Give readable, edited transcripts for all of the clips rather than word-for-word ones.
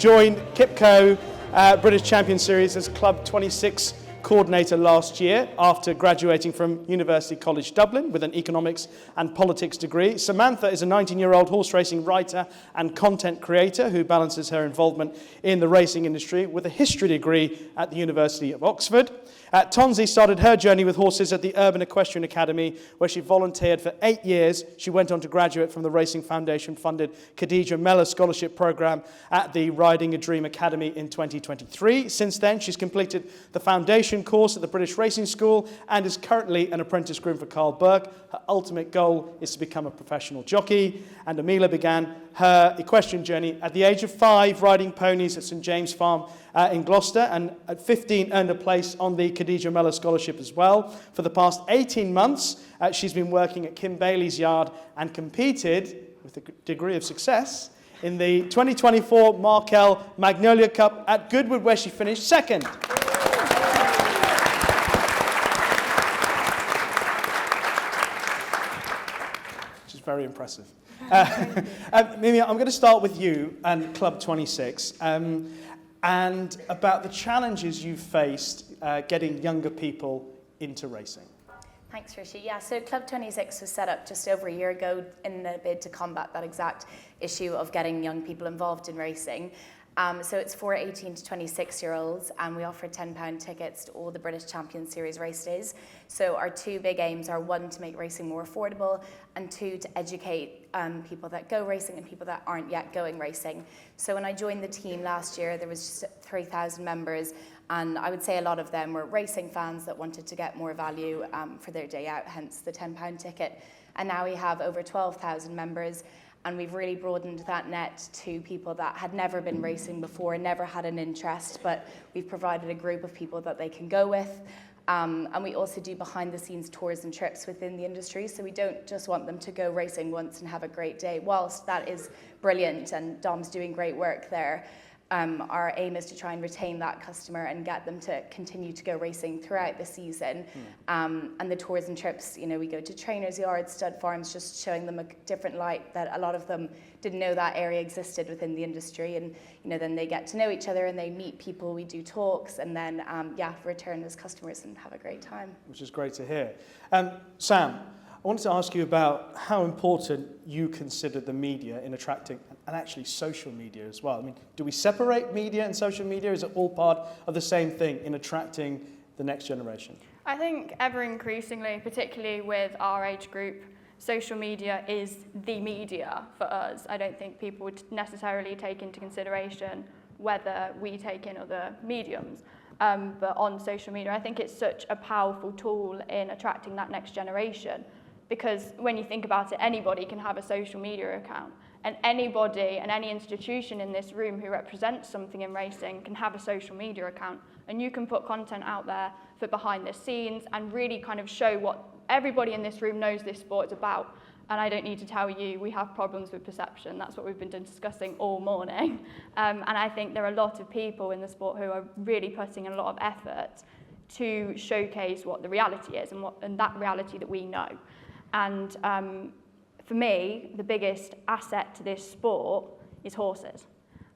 joined Kipco British Champion Series as Club 26 coordinator last year after graduating from University College Dublin with an economics and politics degree. Samantha is a 19-year-old horse racing writer and content creator who balances her involvement in the racing industry with a history degree at the University of Oxford. Tonzi started her journey with horses at the Urban Equestrian Academy, where she volunteered for 8 years. She went on to graduate from the Racing Foundation-funded Khadija Mellah Scholarship Programme at the Riding a Dream Academy in 2023. Since then, she's completed the foundation course at the British Racing School and is currently an apprentice groom for Carl Burke. Her ultimate goal is to become a professional jockey. And Amila began her equestrian journey at the age of 5, riding ponies at St James Farm in Gloucester, and at 15 earned a place on the Khadija Mellah Scholarship as well. For the past 18 months, she's been working at Kim Bailey's yard and competed with a degree of success in the 2024 Markel Magnolia Cup at Goodwood, where she finished second. Which is very impressive. Mimi, I'm going to start with you and Club 26. And about the challenges you've faced getting younger people into racing. Thanks, Rishi. Yeah, so Club 26 was set up just over a year ago in a bid to combat that exact issue of getting young people involved in racing. So it's for 18 to 26-year-olds, and we offer £10 tickets to all the British Champion Series race days. So our two big aims are, one, to make racing more affordable, and two, to educate people that go racing and people that aren't yet going racing. So when I joined the team last year, there was just 3,000 members, and I would say a lot of them were racing fans that wanted to get more value for their day out, hence the £10 ticket. And now we have over 12,000 members, and we've really broadened that net to people that had never been racing before, never had an interest, but we've provided a group of people that they can go with. And we also do behind-the-scenes tours and trips within the industry, so we don't just want them to go racing once and have a great day. Whilst that is brilliant, and Dom's doing great work there, our aim is to try and retain that customer and get them to continue to go racing throughout the season. And the tours and trips, you know, we go to trainers' yards, stud farms, just showing them a different light that a lot of them didn't know that area existed within the industry. And, you know, then they get to know each other and they meet people, we do talks, and then, return as customers and have a great time. Which is great to hear. Sam, I wanted to ask you about how important you consider the media in attracting, and actually social media as well. I mean, do we separate media and social media? Is it all part of the same thing in attracting the next generation? I think ever increasingly, particularly with our age group, social media is the media for us. I don't think people would necessarily take into consideration whether we take in other mediums. But on social media, I think it's such a powerful tool in attracting that next generation. Because when you think about it, anybody can have a social media account. And anybody and any institution in this room who represents something in racing can have a social media account. And you can put content out there for behind the scenes and really kind of show what everybody in this room knows this sport is about. And I don't need to tell you, we have problems with perception. That's what we've been discussing all morning. And I think there are a lot of people in the sport who are really putting in a lot of effort to showcase what the reality is and that reality that we know. And for me, the biggest asset to this sport is horses.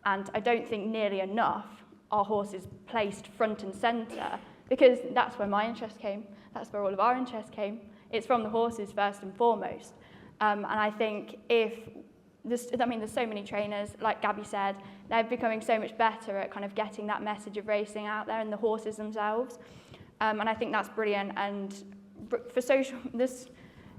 And I don't think nearly enough are horses placed front and centre, because that's where my interest came. That's where all of our interest came. It's from the horses first and foremost. And I think there's so many trainers, like Gabby said, they're becoming so much better at kind of getting that message of racing out there and the horses themselves. And I think that's brilliant. And for social, there's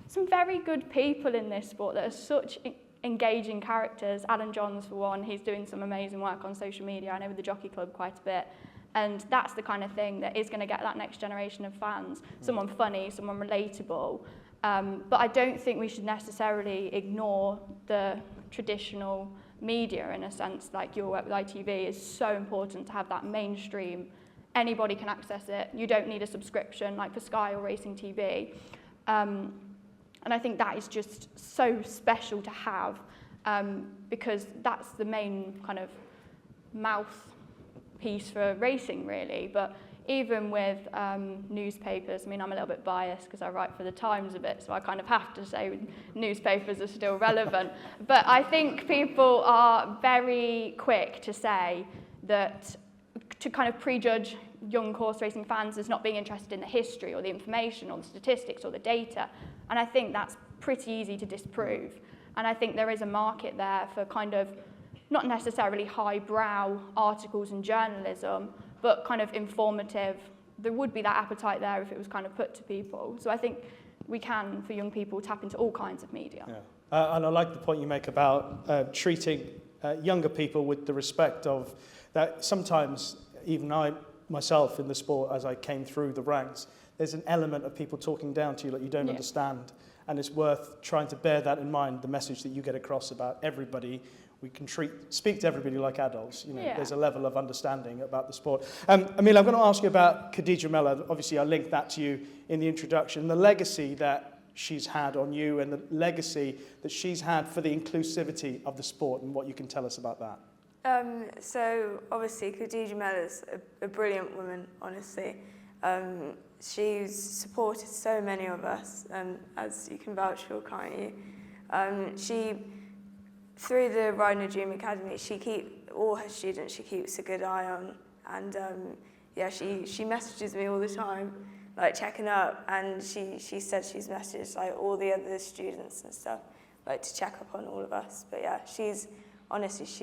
some very good people in this sport that are such engaging characters. Alan Johns, for one, he's doing some amazing work on social media. I know with the Jockey Club quite a bit. And that's the kind of thing that is going to get that next generation of fans. Someone funny, someone relatable. But I don't think we should necessarily ignore the traditional media in a sense. Like your work with ITV is so important to have that mainstream. Anybody can access it. You don't need a subscription like for Sky or Racing TV. And I think that is just so special to have because that's the main kind of piece for racing, really. But even with newspapers, I mean, I'm a little bit biased because I write for the Times a bit, so I kind of have to say newspapers are still relevant. But I think people are very quick to say that, to kind of prejudge young horse racing fans as not being interested in the history or the information or the statistics or the data. And I think that's pretty easy to disprove. And I think there is a market there for kind of not necessarily highbrow articles and journalism, but kind of informative. There would be that appetite there if it was kind of put to people. So I think we can, for young people, tap into all kinds of media. Yeah. And I like the point you make about treating younger people with the respect of that. Sometimes, even I myself in the sport, as I came through the ranks, there's an element of people talking down to you like you don't understand. And it's worth trying to bear that in mind, the message that you get across about everybody. We can speak to everybody like adults. You know, there's a level of understanding about the sport. Amelia, I'm going to ask you about Khadija Mellah. Obviously, I linked that to you in the introduction. The legacy that she's had on you and the legacy that she's had for the inclusivity of the sport and what you can tell us about that. So, obviously, Khadija Mellah's a brilliant woman, honestly. She's supported so many of us, as you can vouch for, can't you? Through the Riding a Dream Academy, all her students she keeps a good eye on, and she messages me all the time, like checking up, and she said she's messaged like all the other students and stuff, like to check up on all of us. But yeah, she's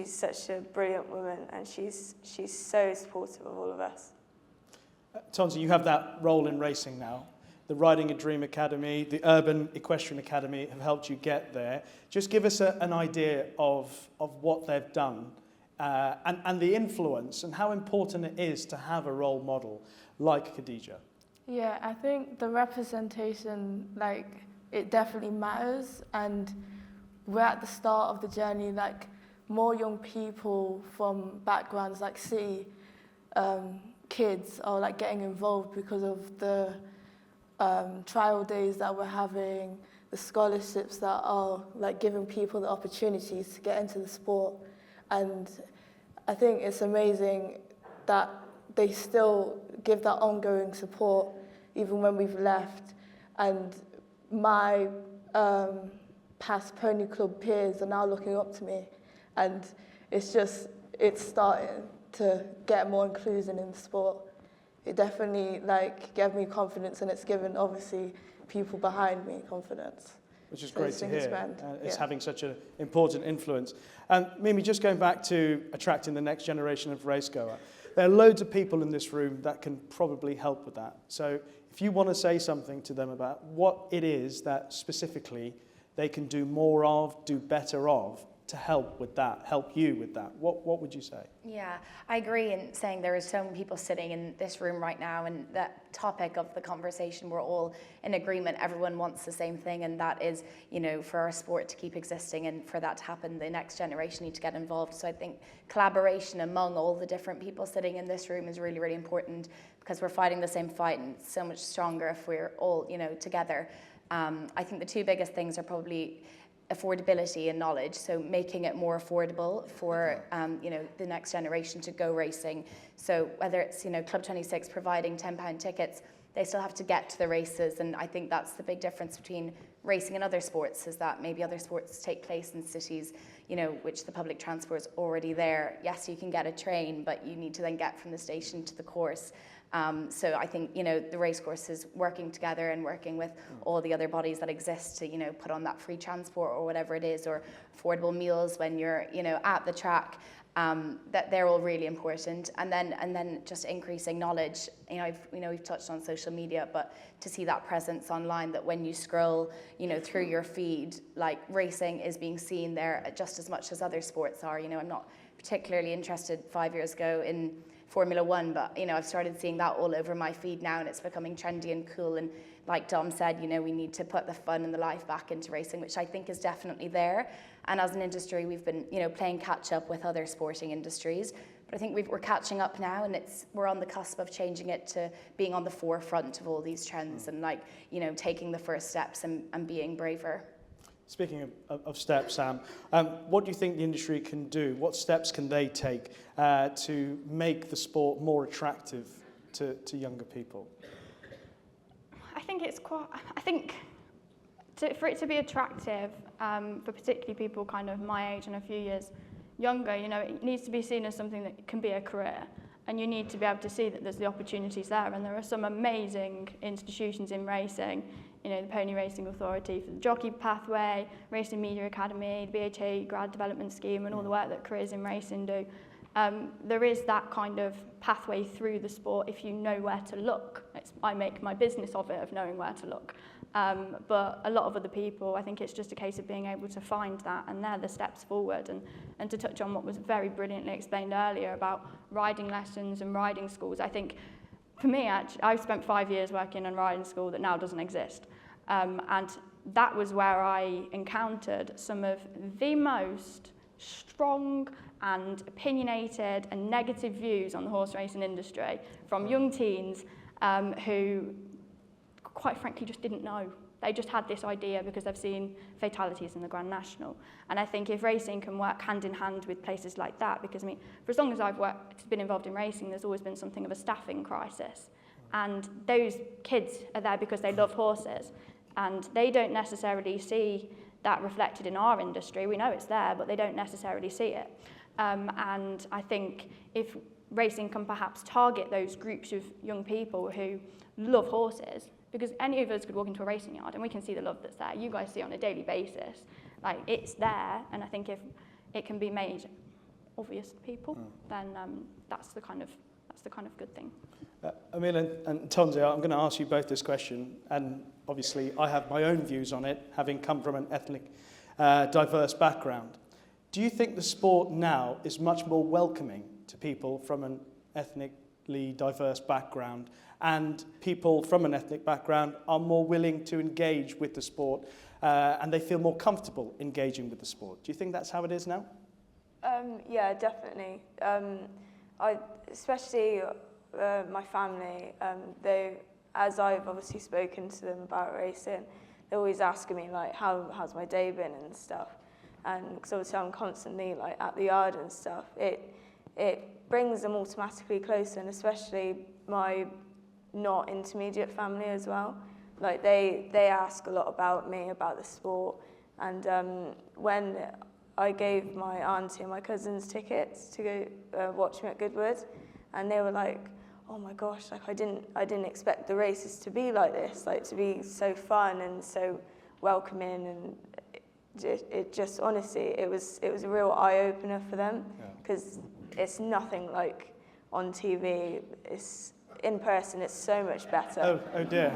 such a brilliant woman, and she's so supportive of all of us. Tonzi, you have that role in racing now. The Riding a Dream Academy, the Urban Equestrian Academy have helped you get there. Just give us an idea of what they've done and the influence and how important it is to have a role model like Khadija. Yeah, I think the representation, it definitely matters, and we're at the start of the journey. More young people from backgrounds like city kids are getting involved because of the trial days that we're having, the scholarships that are giving people the opportunities to get into the sport. And I think it's amazing that they still give that ongoing support even when we've left. And my past pony club peers are now looking up to me, and it's starting to get more inclusion in the sport. It definitely gave me confidence, and it's given obviously people behind me confidence. Which is great to hear. It's yeah. having such an important influence. And Mimi, just going back to attracting the next generation of racegoer, there are loads of people in this room that can probably help with that. So if you want to say something to them about what it is that specifically they can do more of, do better of, to help with that, help you with that, what would you say? Yeah, I agree in saying there are so many people sitting in this room right now, and that topic of the conversation, we're all in agreement. Everyone wants the same thing, and that is, for our sport to keep existing, and for that to happen, the next generation need to get involved. So I think collaboration among all the different people sitting in this room is really, really important, because we're fighting the same fight, and it's so much stronger if we're all, together. I think the two biggest things are probably affordability and knowledge, so making it more affordable for the next generation to go racing. So whether it's Club 26 providing £10 tickets, they still have to get to the races, and I think that's the big difference between racing and other sports, is that maybe other sports take place in cities which the public transport is already there. Yes, you can get a train, but you need to then get from the station to the course. So I think, the race courses working together and working with all the other bodies that exist to, put on that free transport or whatever it is, or affordable meals when you're, at the track, that they're all really important. And then just increasing knowledge. We've touched on social media, but to see that presence online, that when you scroll, through your feed, racing is being seen there just as much as other sports are. I'm not particularly interested 5 years ago in Formula One, but I've started seeing that all over my feed now, and it's becoming trendy and cool. And like Dom said, we need to put the fun and the life back into racing, which I think is definitely there. And as an industry, we've been playing catch up with other sporting industries, but I think we're catching up now, and we're on the cusp of changing it to being on the forefront of all these trends, and taking the first steps and being braver. Speaking of steps, Sam, what do you think the industry can do? What steps can they take to make the sport more attractive to younger people? I think for it to be attractive, for particularly people kind of my age and a few years younger, you know, it needs to be seen as something that can be a career. And you need to be able to see that there's the opportunities there. And there are some amazing institutions in racing, you know, the Pony Racing Authority for the Jockey Pathway, Racing Media Academy, the BHA Grad Development Scheme, and all the work that Careers in Racing do. There is that kind of pathway through the sport if you know where to look. I make my business of it, of knowing where to look. But a lot of other people, I think it's just a case of being able to find that, and they're the steps forward. And to touch on what was very brilliantly explained earlier about riding lessons and riding schools, I think for me, actually, I've spent 5 years working in a riding school that now doesn't exist. And that was where I encountered some of the most strong and opinionated and negative views on the horse racing industry from young teens who, quite frankly, just didn't know. They just had this idea because they've seen fatalities in the Grand National. And I think if racing can work hand in hand with places like that, because I mean, for as long as I've been involved in racing, there's always been something of a staffing crisis. And those kids are there because they love horses. And they don't necessarily see that reflected in our industry. We know it's there, but they don't necessarily see it. And I think if racing can perhaps target those groups of young people who love horses, because any of us could walk into a racing yard and we can see the love that's there. You guys see it on a daily basis. Like, it's there, and I think if it can be made obvious to people, then that's the kind of good thing. Emil and Tonzi, I'm going to ask you both this question, and obviously I have my own views on it, having come from an ethnic diverse background. Do you think the sport now is much more welcoming to people from an ethnically diverse background, and people from an ethnic background are more willing to engage with the sport and they feel more comfortable engaging with the sport? Do you think that's how it is now? Yeah, definitely. Especially my family, as I've obviously spoken to them about racing, they're always asking me, like, how's my day been and stuff. And because obviously I'm constantly like at the yard and stuff, it brings them automatically closer, and especially my not intermediate family as well. Like they ask a lot about me, about the sport, and when I gave my auntie and my cousins tickets to go watch me at Goodwood, and they were like, "Oh my gosh! Like I didn't expect the races to be like this, like to be so fun and so welcoming." And it just honestly, it was a real eye opener for them, because it's nothing like on TV. It's in person. It's so much better. Oh dear.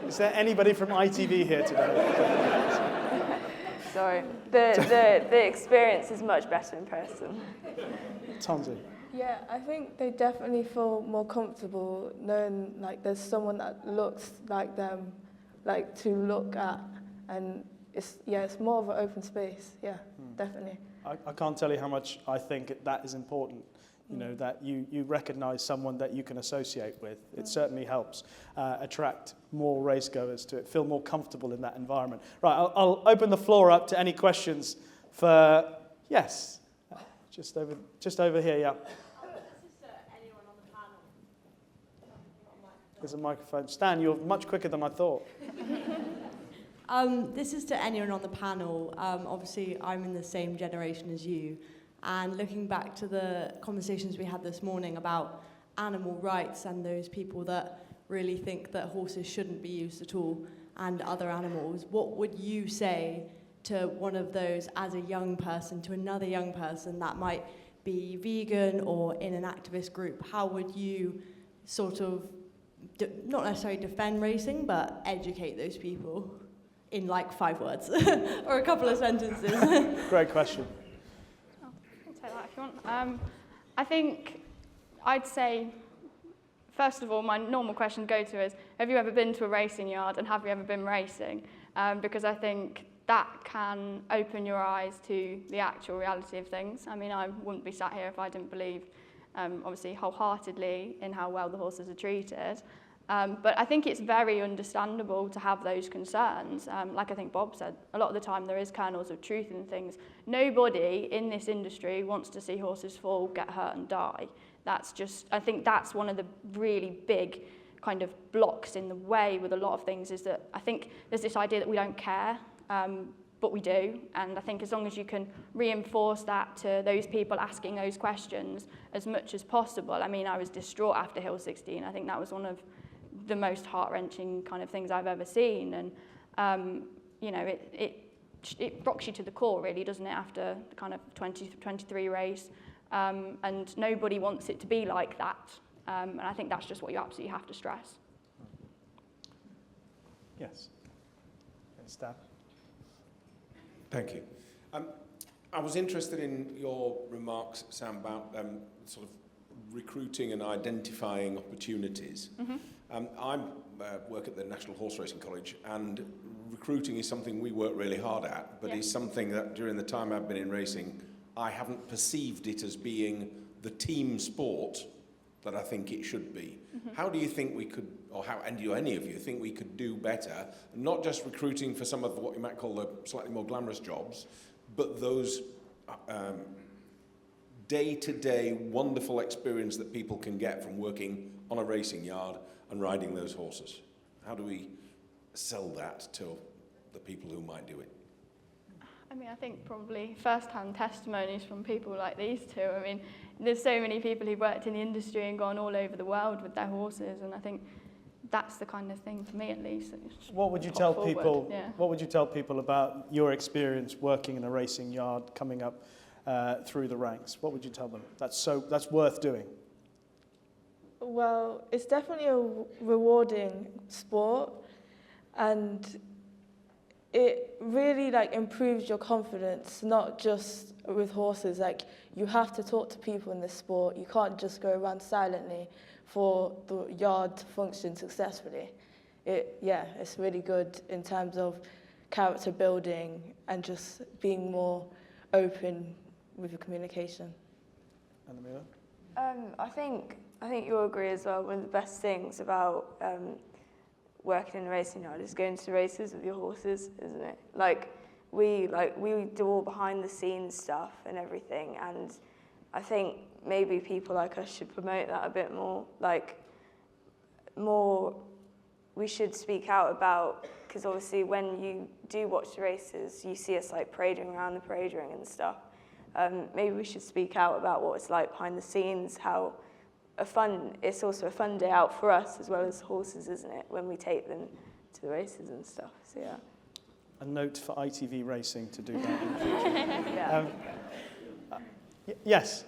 Is there anybody from ITV here today? Sorry. The experience is much better in person. Tonzi. Yeah, I think they definitely feel more comfortable knowing like there's someone that looks like them, like to look at, and it's more of an open space. Yeah, definitely. I can't tell you how much I think that is important. You know, that you recognise someone that you can associate with. It certainly helps attract more racegoers to it, feel more comfortable in that environment. Right, I'll open the floor up to any questions for, yes, just over here, yeah. There's a microphone. Stan, you're much quicker than I thought. This is to anyone on the panel. Obviously, I'm in the same generation as you. And looking back to the conversations we had this morning about animal rights and those people that really think that horses shouldn't be used at all and other animals, what would you say to one of those as a young person, to another young person that might be vegan or in an activist group? How would you sort of, not necessarily defend racing, but educate those people in like 5 words or a couple of sentences? Great question. I'll take that if you want. I think I'd say, first of all, my normal question to go to is, have you ever been to a racing yard and have you ever been racing? Because I think that can open your eyes to the actual reality of things. I mean, I wouldn't be sat here if I didn't believe, obviously, wholeheartedly in how well the horses are treated. But I think it's very understandable to have those concerns. Like I think Bob said, a lot of the time there is kernels of truth in things. Nobody in this industry wants to see horses fall, get hurt and die. I think that's one of the really big kind of blocks in the way with a lot of things, is that I think there's this idea that we don't care, but we do. And I think as long as you can reinforce that to those people asking those questions as much as possible. I mean, I was distraught after Hill 16. I think that was one of the most heart-wrenching kind of things I've ever seen. And, you know, it rocks you to the core, really, doesn't it, after the kind of 2023 race. And nobody wants it to be like that. And I think that's just what you absolutely have to stress. Yes. Stab. Thank you. I was interested in your remarks, Sam, about sort of recruiting and identifying opportunities. I work at the National Horse Racing College, and recruiting is something we work really hard at, but is something that during the time I've been in racing, I haven't perceived it as being the team sport that I think it should be. How do you think we could, and do any of you think we could do better, not just recruiting for some of what you might call the slightly more glamorous jobs, but those day-to-day wonderful experience that people can get from working on a racing yard and riding those horses? How do we sell that to the people who might do it? I mean, I think probably first-hand testimonies from people like these two. I mean, there's so many people who've worked in the industry and gone all over the world with their horses, and I think that's the kind of thing, for me at least. What would you tell people? What would you tell people about your experience working in a racing yard, coming up through the ranks? What would you tell them? That's worth doing. Well, it's definitely a rewarding sport, and it really improves your confidence, not just with horses. You have to talk to people in this sport. You can't just go around silently for the yard to function successfully. It's really good in terms of character building and just being more open with your communication. And Amira? I think you'll agree as well. One of the best things about working in a racing yard is going to races with your horses, isn't it? We do all behind the scenes stuff and everything, and I think maybe people like us should promote that a bit more. We should speak out about, because obviously when you do watch the races, you see us parading around the parade ring and stuff. Maybe we should speak out about what it's like behind the scenes, it's also a fun day out for us as well as horses, isn't it, when we take them to the races and stuff. So yeah. A note for ITV Racing to do that in the future. Yes.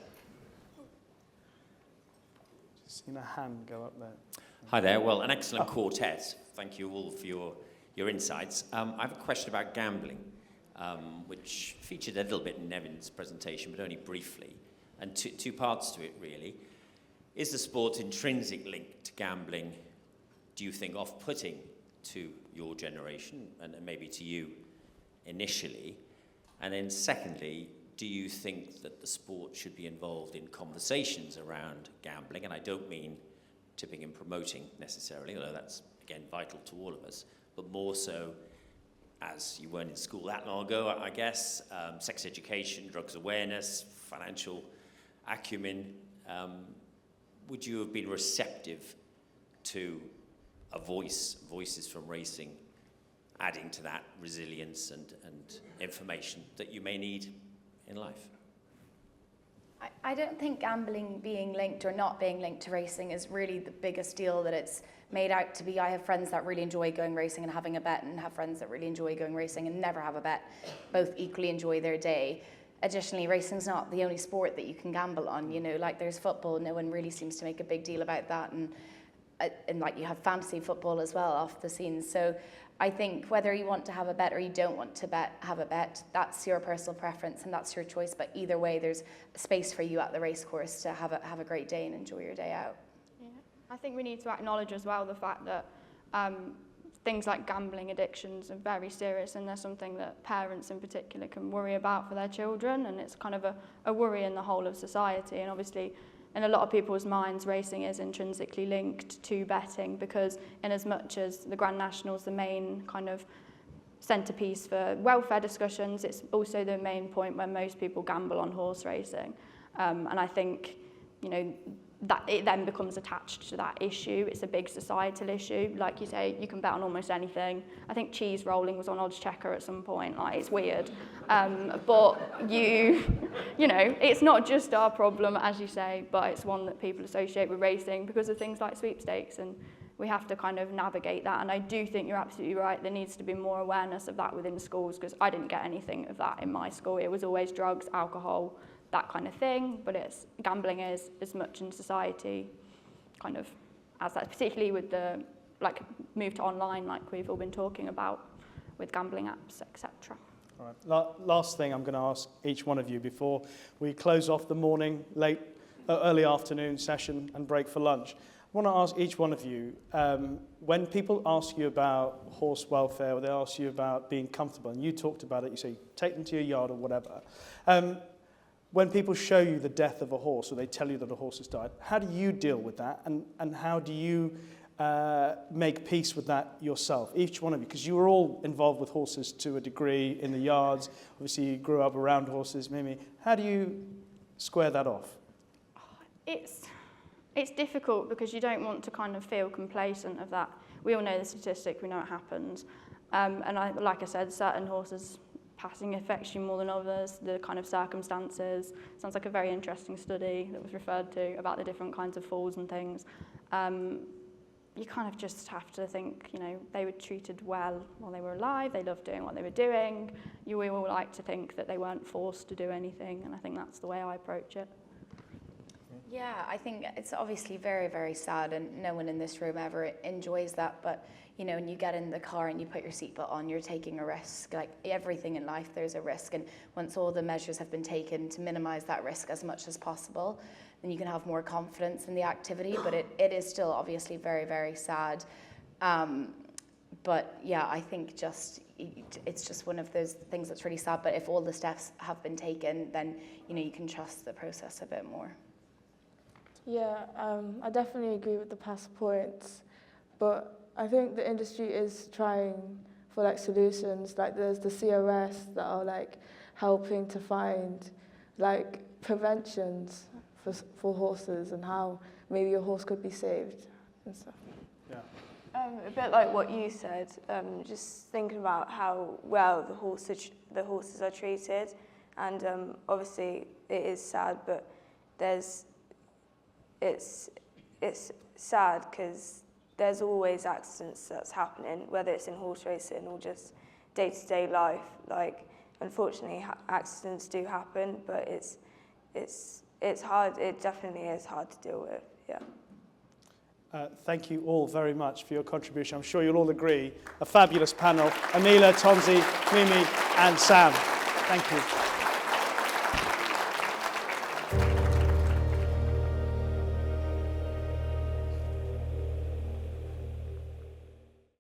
Just seen a hand go up there. Hi there. Well, an excellent quartet. Thank you all for your insights. I have a question about gambling, which featured a little bit in Nevin's presentation, but only briefly, and two parts to it, really. Is the sport intrinsic link to gambling, do you think, off-putting to your generation and maybe to you initially? And then secondly, do you think that the sport should be involved in conversations around gambling? And I don't mean tipping and promoting necessarily, although that's, again, vital to all of us, but more so, as you weren't in school that long ago, I guess, sex education, drugs awareness, financial acumen. Would you have been receptive to voices from racing adding to that resilience and information that you may need in life? I don't think gambling being linked or not being linked to racing is really the biggest deal that it's made out to be. I have friends that really enjoy going racing and having a bet, and have friends that really enjoy going racing and never have a bet. Both equally enjoy their day. Additionally, racing's not the only sport that you can gamble on. There's football, no one really seems to make a big deal about that, and you have fantasy football as well off the scenes. So I think whether you want to have a bet or you don't want to have a bet, that's your personal preference and that's your choice. But either way, there's space for you at the racecourse to have a great day and enjoy your day out. Yeah. I think we need to acknowledge as well the fact that things like gambling addictions are very serious, and they're something that parents in particular can worry about for their children, and it's kind of a worry in the whole of society. And obviously in a lot of people's minds, racing is intrinsically linked to betting, because in as much as the Grand National's the main kind of centrepiece for welfare discussions, it's also the main point where most people gamble on horse racing. And I think, you know, that it then becomes attached to that issue. It's a big societal issue. Like you say, you can bet on almost anything. I think cheese rolling was on Odds Checker at some point. Like, it's weird. But you know, it's not just our problem, as you say, but it's one that people associate with racing because of things like sweepstakes, and we have to kind of navigate that. And I do think you're absolutely right. There needs to be more awareness of that within schools, because I didn't get anything of that in my school. It was always drugs, alcohol, that kind of thing, but gambling is as much in society kind of as that, particularly with the move to online, like we've all been talking about with gambling apps, etc. All right. Last thing I'm going to ask each one of you before we close off the morning, early afternoon session and break for lunch. I want to ask each one of you, when people ask you about horse welfare, or they ask you about being comfortable, and you talked about it, you say take them to your yard or whatever. When people show you the death of a horse, or they tell you that a horse has died, how do you deal with that, and how do you make peace with that yourself, each one of you? Because you were all involved with horses to a degree in the yards. Obviously, you grew up around horses, Mimi. How do you square that off? It's difficult, because you don't want to kind of feel complacent of that. We all know the statistic, we know it happens. Like I said, certain horses passing affects you more than others, the kind of circumstances. Sounds like a very interesting study that was referred to about the different kinds of falls and things. You kind of just have to think, you know, they were treated well while they were alive, they loved doing what they were doing. We all like to think that they weren't forced to do anything, and I think that's the way I approach it. Yeah, I think it's obviously very, very sad, and no one in this room ever enjoys that. But, you know, when you get in the car and you put your seatbelt on, you're taking a risk. Like everything in life, there's a risk. And once all the measures have been taken to minimize that risk as much as possible, then you can have more confidence in the activity. But it is still obviously very, very sad. But yeah, I think it's just one of those things that's really sad. But if all the steps have been taken, then, you know, you can trust the process a bit more. Yeah, I definitely agree with the past points, but I think the industry is trying for like solutions. Like there's the CRS that are like helping to find like preventions for horses and how maybe your horse could be saved and stuff. Yeah. A bit like what you said, just thinking about how well the horses are treated, and obviously it is sad, but it's sad because there's always accidents that's happening, whether it's in horse racing or just day-to-day life. Like, unfortunately, accidents do happen, but it's hard. It definitely is hard to deal with. Yeah. Thank you all very much for your contribution. I'm sure you'll all agree. A fabulous panel. Amila, Tonzi, Mimi, and Sam. Thank you.